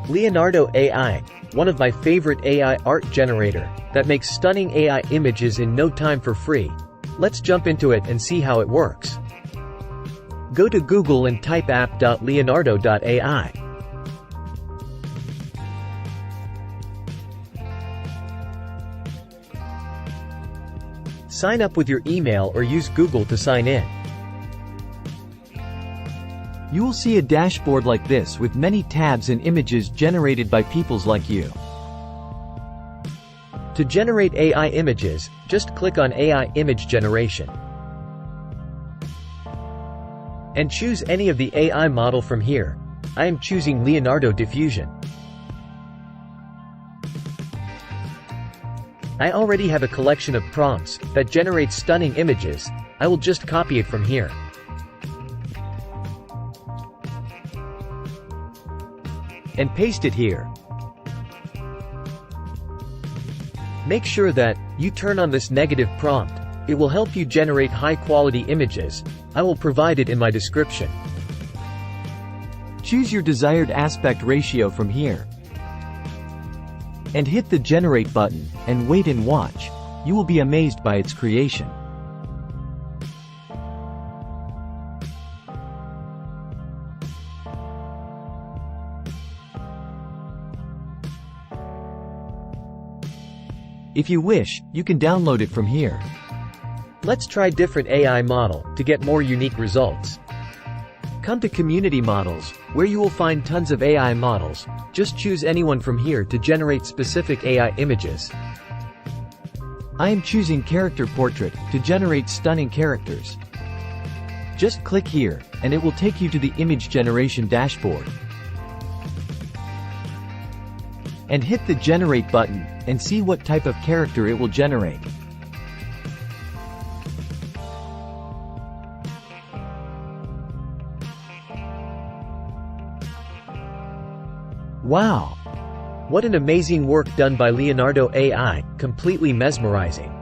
Leonardo AI, one of my favorite AI art generator, that makes stunning AI images in no time for free. Let's jump into it and see how it works. Go to Google and type app.leonardo.ai. Sign up with your email or use Google to sign in. You will see a dashboard like this with many tabs and images generated by people like you. To generate AI images, just click on AI Image Generation. And choose any of the AI model from here. I am choosing Leonardo Diffusion. I already have a collection of prompts that generates stunning images. I will just copy it from here. And paste it here. Make sure that you turn on this negative prompt. It will help you generate high-quality images. I will provide it in my description. Choose your desired aspect ratio from here. And hit the Generate button, and wait and watch. You will be amazed by its creation. If you wish, you can download it from here. Let's try different AI model to get more unique results. Come to Community Models, where you will find tons of AI models. Just choose anyone from here to generate specific AI images. I am choosing Character Portrait to generate stunning characters. Just click here, and it will take you to the image generation dashboard. And hit the Generate button, and see what type of character it will generate. Wow! What an amazing work done by Leonardo AI, completely mesmerizing.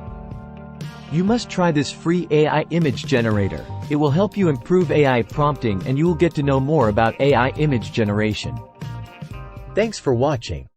You must try this free AI image generator. It will help you improve AI prompting and you will get to know more about AI image generation. Thanks for watching.